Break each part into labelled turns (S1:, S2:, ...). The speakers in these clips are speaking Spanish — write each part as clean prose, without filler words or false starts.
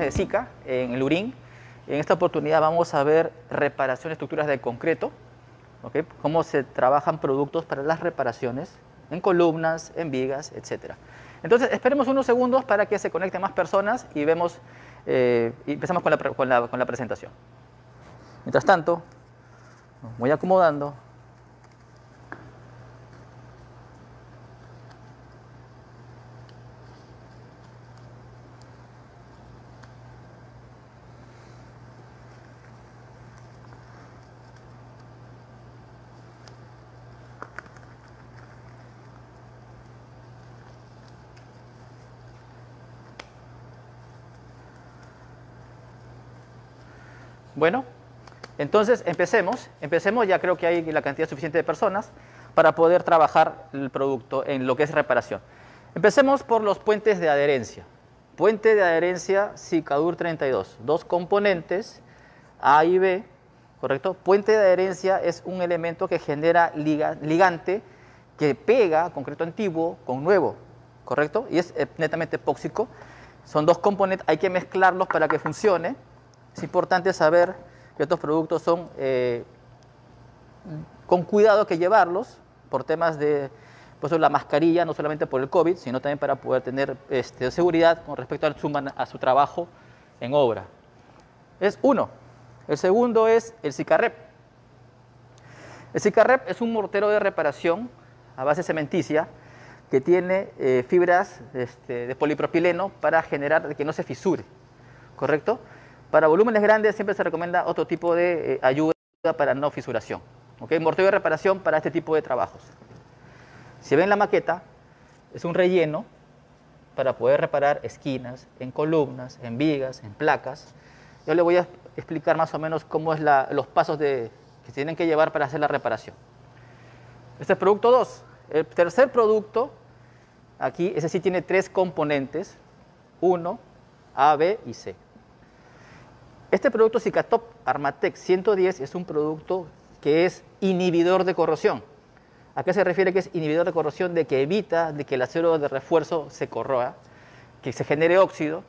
S1: de Zika en el Lurín. En esta oportunidad vamos a ver reparación de estructuras de concreto, ¿okay? Cómo se trabajan productos para las reparaciones en columnas, en vigas, etc. Entonces, esperemos unos segundos para que se conecten más personas y vemos, y empezamos con la presentación. Mientras tanto, voy acomodando. Bueno, entonces empecemos, ya creo que hay la cantidad suficiente de personas para poder trabajar el producto en lo que es reparación. Empecemos por los puentes de adherencia. Puente de adherencia Cicadur 32, dos componentes A y B, ¿correcto? Puente de adherencia es un elemento que genera ligante que pega concreto antiguo con nuevo, ¿correcto? Y es netamente epóxico. Son dos componentes, hay que mezclarlos para que funcione. Es importante saber que estos productos son con cuidado que llevarlos por temas de pues, la mascarilla, no solamente por el COVID, sino también para poder tener seguridad con respecto a su trabajo en obra. Es uno. El segundo es el Cicarrep. El Cicarrep es un mortero de reparación a base cementicia que tiene fibras de polipropileno para generar que no se fisure, ¿correcto? Para volúmenes grandes siempre se recomienda otro tipo de ayuda para no fisuración. ¿Okay? Mortero de reparación para este tipo de trabajos. Si ven la maqueta, es un relleno para poder reparar esquinas, en columnas, en vigas, en placas. Yo le voy a explicar más o menos cómo es los pasos que se tienen que llevar para hacer la reparación. Este es producto 2. El tercer producto, aquí, ese sí tiene 3 componentes, 1, A, B y C. Este producto Cicatop Armatec 110 es un producto que es inhibidor de corrosión. ¿A qué se refiere que es inhibidor de corrosión? De que evita de que el acero de refuerzo se corroa, que se genere óxido.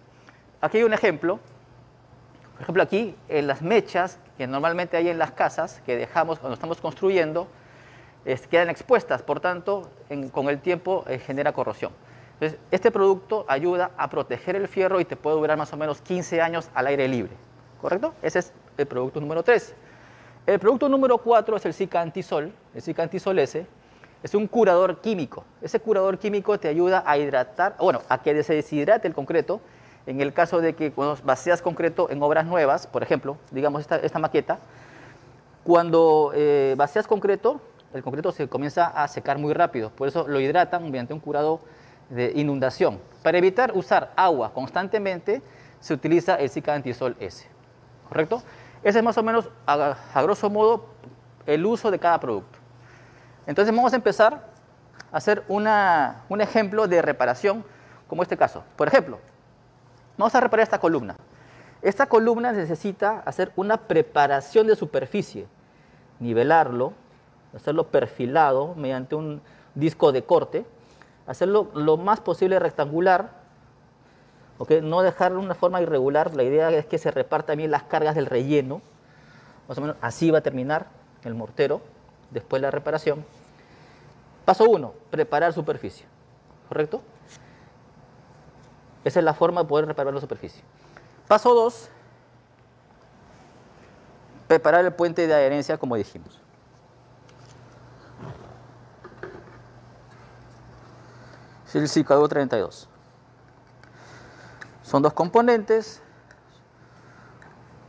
S1: Aquí hay un ejemplo. Por ejemplo, aquí en las mechas que normalmente hay en las casas que dejamos cuando estamos construyendo, quedan expuestas, por tanto, con el tiempo genera corrosión. Entonces, este producto ayuda a proteger el fierro y te puede durar más o menos 15 años al aire libre. ¿Correcto? Ese es el producto número 3. El producto número 4 es el Cica Antisol. El Cica Antisol S es un curador químico. Ese curador químico te ayuda a hidratar, bueno, a que se deshidrate el concreto. En el caso de que cuando vacías concreto en obras nuevas, por ejemplo, digamos esta maqueta, cuando vacías concreto, el concreto se comienza a secar muy rápido. Por eso lo hidratan mediante un curado de inundación. Para evitar usar agua constantemente, se utiliza el Cica Antisol S. ¿Correcto? Ese es más o menos, a grosso modo, el uso de cada producto. Entonces vamos a empezar a hacer un ejemplo de reparación, como este caso. Por ejemplo, vamos a reparar esta columna. Esta columna necesita hacer una preparación de superficie, nivelarlo, hacerlo perfilado mediante un disco de corte, hacerlo lo más posible rectangular, ¿okay? No dejarlo de una forma irregular. La idea es que se repartan bien las cargas del relleno. Más o menos así va a terminar el mortero después de la reparación. Paso 1, preparar superficie. ¿Correcto? Esa es la forma de poder reparar la superficie. Paso 2, preparar el puente de adherencia, como dijimos. Es el Cicadur 32. Son dos componentes,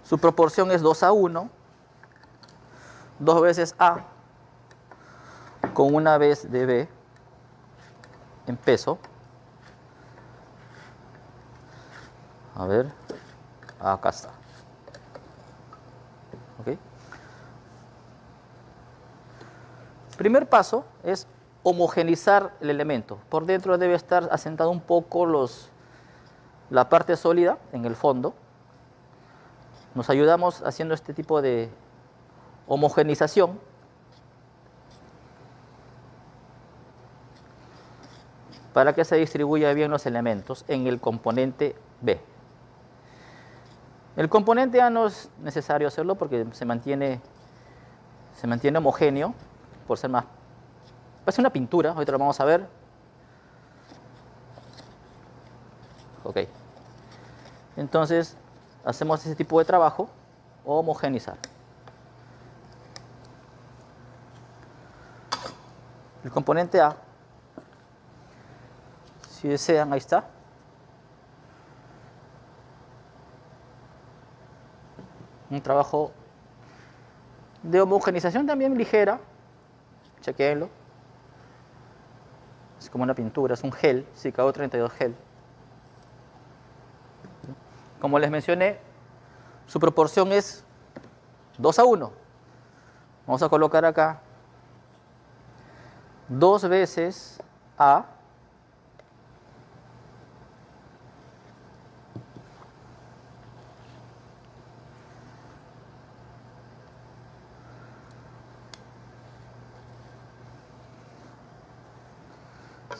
S1: su proporción es 2:1, 2 veces A con 1 vez de B en peso. A ver, acá está. ¿Okay? Primer paso es homogeneizar el elemento. Por dentro debe estar asentado un poco la parte sólida en el fondo. Nos ayudamos haciendo este tipo de homogeneización. Para que se distribuya bien los elementos en el componente B. El componente A no es necesario hacerlo porque se mantiene homogéneo, por ser más... Parece una pintura, ahorita lo vamos a ver. Ok. Entonces, hacemos ese tipo de trabajo, homogeneizar. El componente A, si desean, ahí está. Un trabajo de homogeneización también ligera. Chequéenlo. Es como una pintura, es un gel, SiCaO32 gel. Como les mencioné, su proporción es 2:1. Vamos a colocar acá 2 veces A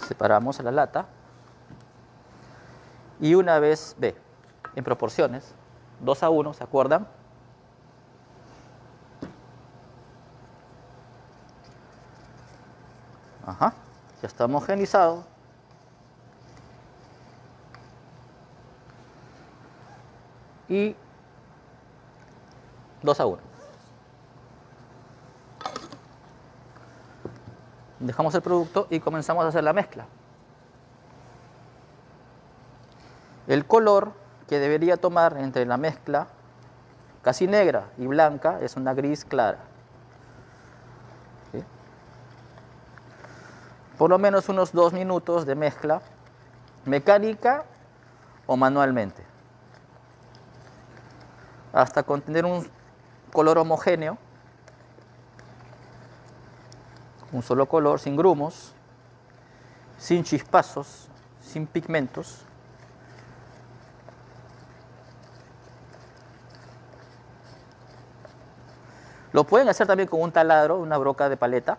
S1: separamos a la lata y una vez B en proporciones 2:1, ¿se acuerdan? Ajá, ya está homogenizado. Y 2:1. Dejamos el producto y comenzamos a hacer la mezcla. El color que debería tomar entre la mezcla casi negra y blanca es una gris clara. ¿Sí? Por lo menos unos 2 minutos de mezcla mecánica o manualmente, hasta contener un color homogéneo, un solo color, sin grumos, sin chispazos, sin pigmentos. Lo pueden hacer también con un taladro, una broca de paleta,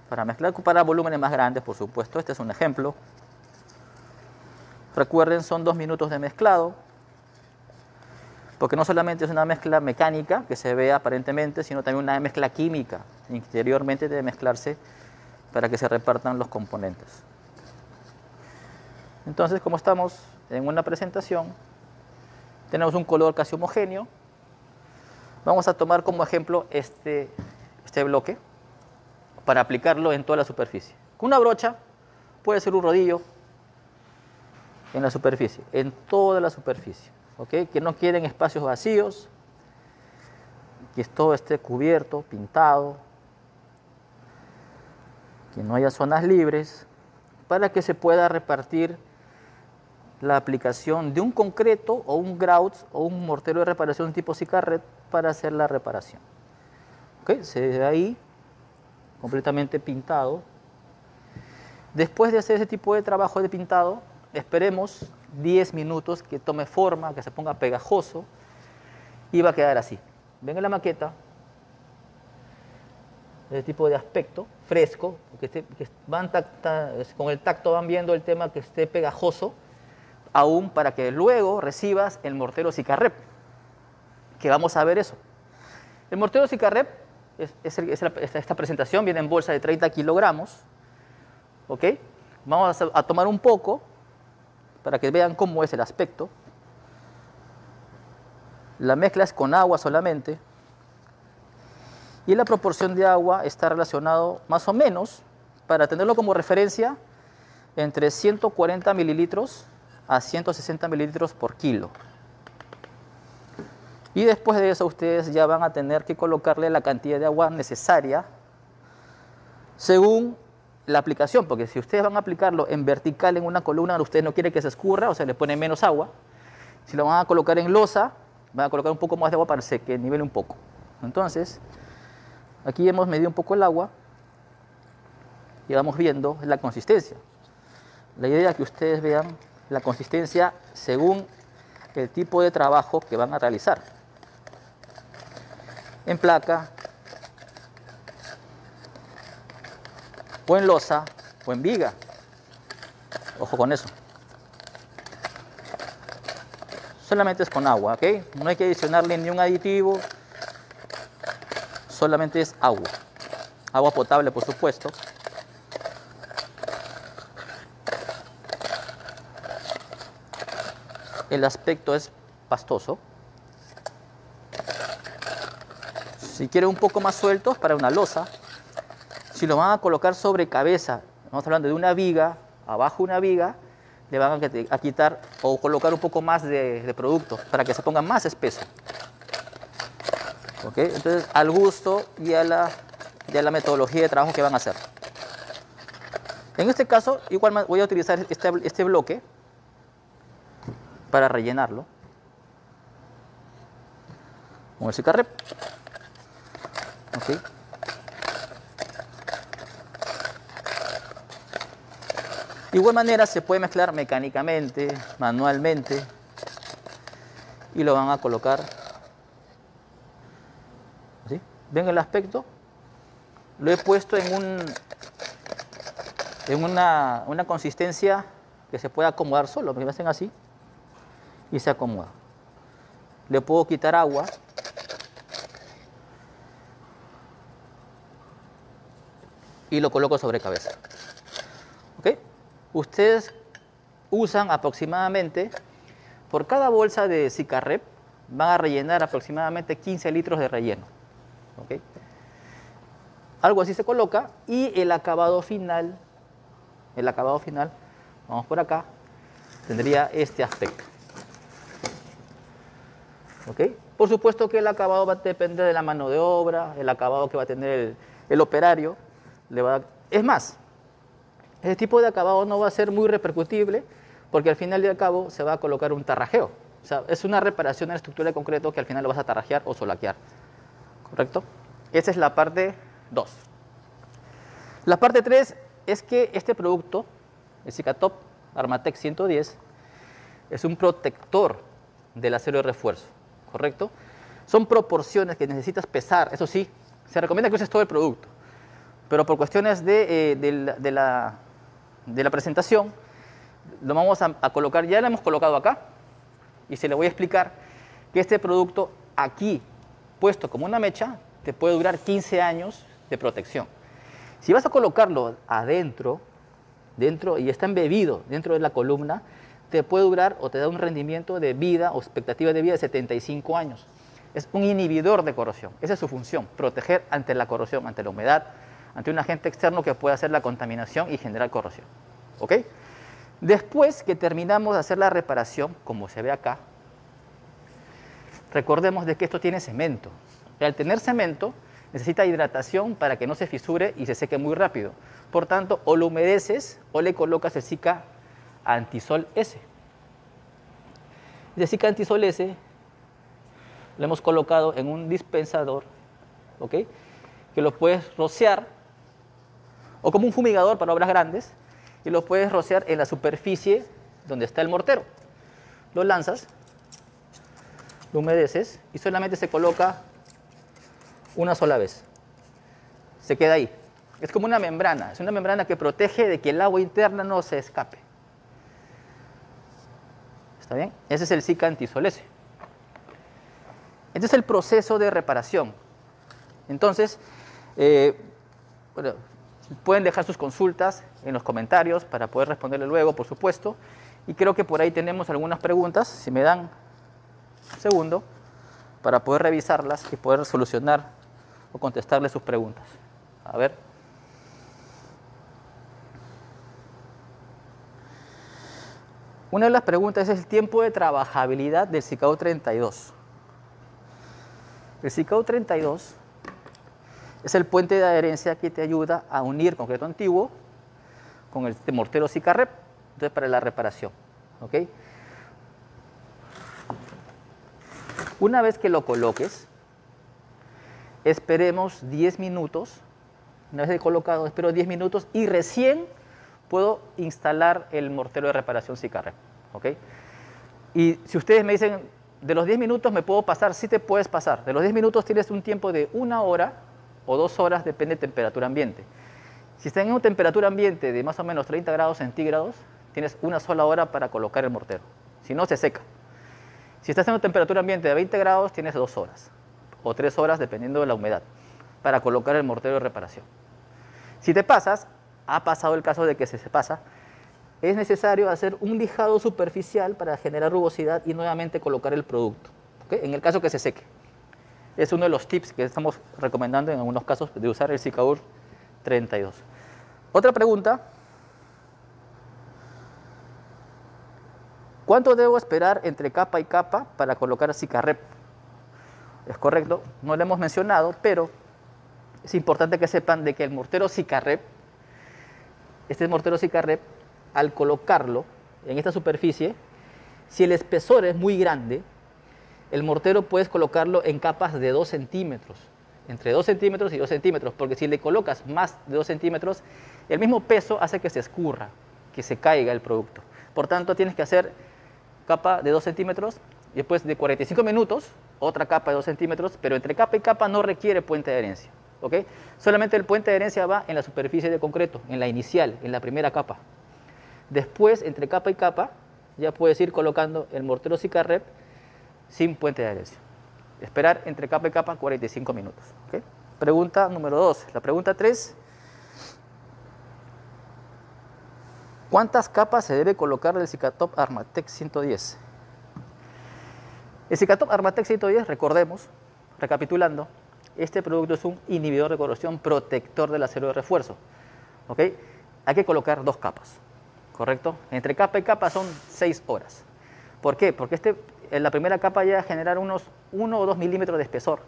S1: para mezclar para volúmenes más grandes, por supuesto. Este es un ejemplo. Recuerden, son 2 minutos de mezclado, porque no solamente es una mezcla mecánica que se ve aparentemente, sino también una mezcla química. Interiormente debe mezclarse para que se repartan los componentes. Entonces, como estamos en una presentación, tenemos un color casi homogéneo. Vamos a tomar como ejemplo este bloque para aplicarlo en toda la superficie. Con una brocha, puede ser un rodillo en la superficie, en toda la superficie. ¿Okay? Que no quieren espacios vacíos, que todo esté cubierto, pintado, que no haya zonas libres, para que se pueda repartir la aplicación de un concreto o un grout o un mortero de reparación tipo Sicarret para hacer la reparación. ¿Okay? Se ve ahí completamente pintado. Después de hacer ese tipo de trabajo de pintado, esperemos 10 minutos que tome forma, que se ponga pegajoso y va a quedar así. Ven en la maqueta, ese tipo de aspecto fresco, que con el tacto van viendo el tema que esté pegajoso, aún para que luego recibas el mortero Sicarret, que vamos a ver eso. El mortero Sicarret, esta presentación viene en bolsa de 30 kilogramos, ¿ok? Vamos a tomar un poco para que vean cómo es el aspecto. La mezcla es con agua solamente y la proporción de agua está relacionado más o menos, para tenerlo como referencia, entre 140 mililitros a 160 mililitros por kilo. Y después de eso ustedes ya van a tener que colocarle la cantidad de agua necesaria según la aplicación, porque si ustedes van a aplicarlo en vertical en una columna, ustedes no quieren que se escurra, o sea, le ponen menos agua. Si lo van a colocar en losa, van a colocar un poco más de agua para que nivele un poco. Entonces, aquí hemos medido un poco el agua y vamos viendo la consistencia. La idea es que ustedes vean la consistencia según el tipo de trabajo que van a realizar. En placa, o en losa, o en viga. Ojo con eso. Solamente es con agua, ¿ok? No hay que adicionarle ni un aditivo, solamente es agua. Agua potable, por supuesto. El aspecto es pastoso. Si quieren un poco más sueltos, para una losa. Si lo van a colocar sobre cabeza, estamos hablando de una viga, abajo una viga, le van a quitar o colocar un poco más de producto para que se ponga más espeso. ¿Ok? Entonces, al gusto y a la metodología de trabajo que van a hacer. En este caso, igual voy a utilizar este bloque para rellenarlo con el Cicarrep. ¿Ok? De igual manera se puede mezclar mecánicamente, manualmente, y lo van a colocar ¿sí? ¿Ven el aspecto? Lo he puesto en una consistencia que se puede acomodar solo, me hacen así y se acomoda. Le puedo quitar agua y lo coloco sobre cabeza. ¿Ok? Ustedes usan aproximadamente, por cada bolsa de Cicarrep, van a rellenar aproximadamente 15 litros de relleno. ¿Ok? Algo así se coloca y el acabado final, vamos por acá, tendría este aspecto. ¿Ok? Por supuesto que el acabado va a depender de la mano de obra, el acabado que va a tener el operario. Es más, ese tipo de acabado no va a ser muy repercutible porque al final y al cabo se va a colocar un tarrajeo. O sea, es una reparación en la estructura de concreto que al final lo vas a tarrajear o solaquear. ¿Correcto? Esa es la parte 2. La parte 3 es que este producto, el Cicatop Armatec 110, es un protector del acero de refuerzo. ¿Correcto? Son proporciones que necesitas pesar. Eso sí, se recomienda que uses todo el producto. Pero por cuestiones de la presentación, lo vamos a colocar, ya lo hemos colocado acá, y se le voy a explicar que este producto aquí, puesto como una mecha, te puede durar 15 años de protección. Si vas a colocarlo adentro, y está embebido dentro de la columna, te puede durar o te da un rendimiento de vida o expectativa de vida de 75 años. Es un inhibidor de corrosión. Esa es su función, proteger ante la corrosión, ante la humedad, ante un agente externo que pueda hacer la contaminación y generar corrosión. ¿Ok? Después que terminamos de hacer la reparación, como se ve acá, recordemos de que esto tiene cemento. Y al tener cemento, necesita hidratación para que no se fisure y se seque muy rápido. Por tanto, o lo humedeces o le colocas el Cica Antisol S. El Cica Antisol S lo hemos colocado en un dispensador, ¿ok? Que lo puedes rociar o como un fumigador para obras grandes, y lo puedes rociar en la superficie donde está el mortero. Lo lanzas, lo humedeces y solamente se coloca una sola vez. Se queda ahí. Es como una membrana, es una membrana que protege de que el agua interna no se escape. ¿Está bien? Ese es el Cica Antisol S. Este es el proceso de reparación. Entonces, bueno, pueden dejar sus consultas en los comentarios para poder responderle luego, por supuesto. Y creo que por ahí tenemos algunas preguntas. Si me dan un segundo para poder revisarlas y poder solucionar o contestarle sus preguntas. A ver. Una de las preguntas es el tiempo de trabajabilidad del Cicao 32. El Cicao 32 es el puente de adherencia que te ayuda a unir concreto antiguo con el mortero Cicarrep, entonces para la reparación. ¿Ok? Una vez que lo coloques, esperemos 10 minutos. Una vez colocado, espero 10 minutos y recién puedo instalar el mortero de reparación Cicarrep. ¿Ok? Y si ustedes me dicen, de los 10 minutos me puedo pasar, sí te puedes pasar. De los 10 minutos tienes un tiempo de 1 hora o 2 horas, depende de temperatura ambiente. Si está en una temperatura ambiente de más o menos 30 grados centígrados, tienes una sola hora para colocar el mortero. Si no, se seca. Si estás en una temperatura ambiente de 20 grados, tienes 2 horas o 3 horas, dependiendo de la humedad, para colocar el mortero de reparación. Si te pasas, ha pasado el caso de que se pasa, es necesario hacer un lijado superficial para generar rugosidad y nuevamente colocar el producto, ¿okay? En el caso que se seque. Es uno de los tips que estamos recomendando en algunos casos de usar el Sikahor 32. Otra pregunta. ¿Cuánto debo esperar entre capa y capa para colocar Sikarep? Es correcto, no lo hemos mencionado, pero es importante que sepan de que el mortero Sikarep, este mortero Sikarep, al colocarlo en esta superficie, si el espesor es muy grande, el mortero puedes colocarlo en capas de 2 centímetros, entre 2 centímetros y 2 centímetros, porque si le colocas más de 2 centímetros, el mismo peso hace que se escurra, que se caiga el producto. Por tanto, tienes que hacer capa de 2 centímetros, y después de 45 minutos, otra capa de 2 centímetros, pero entre capa y capa no requiere puente de adherencia, ¿ok? Solamente el puente de adherencia va en la superficie de concreto, en la inicial, en la primera capa. Después, entre capa y capa, ya puedes ir colocando el mortero Sikarep sin puente de adherencia. Esperar entre capa y capa 45 minutos, ¿ok? Pregunta número 2. La pregunta 3. ¿Cuántas capas se debe colocar del Sikatop Armatec 110? El Sikatop Armatec 110, recordemos, recapitulando, este producto es un inhibidor de corrosión protector del acero de refuerzo, ¿ok? Hay que colocar 2 capas, ¿correcto? Entre capa y capa son 6 horas. ¿Por qué? Porque en la primera capa ya generar unos 1 o 2 milímetros de espesor.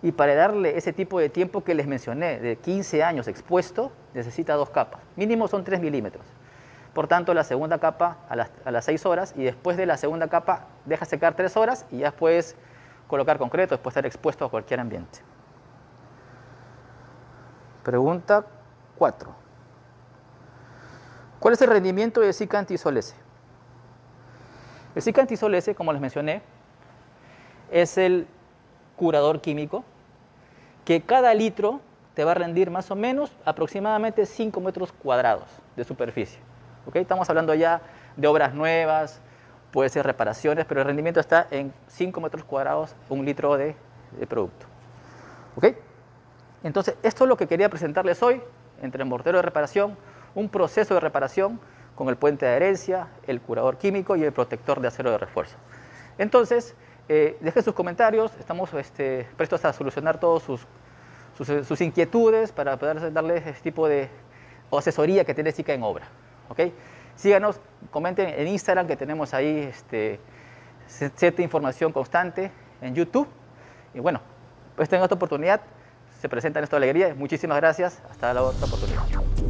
S1: Y para darle ese tipo de tiempo que les mencioné, de 15 años expuesto, necesita 2 capas. Mínimo son 3 milímetros. Por tanto, la segunda capa a las 6 horas, y después de la segunda capa deja secar 3 horas y ya puedes colocar concreto, después de estar expuesto a cualquier ambiente. Pregunta 4. ¿Cuál es el rendimiento de Sika Antisol S? El Sika Antisol S, como les mencioné, es el curador químico que cada litro te va a rendir más o menos aproximadamente 5 metros cuadrados de superficie. ¿Okay? Estamos hablando ya de obras nuevas, puede ser reparaciones, pero el rendimiento está en 5 metros cuadrados, 1 litro de producto. ¿Okay? Entonces, esto es lo que quería presentarles hoy, entre el mortero de reparación, un proceso de reparación con el puente de adherencia, el curador químico y el protector de acero de refuerzo. Entonces, dejen sus comentarios, estamos prestos a solucionar todas sus inquietudes para poder darles este tipo de asesoría que tiene Sika en obra. ¿Okay? Síganos, comenten en Instagram, que tenemos ahí cierta información constante, en YouTube. Y bueno, pues en esta oportunidad se presenta Néstor Alegría. Muchísimas gracias. Hasta la otra oportunidad.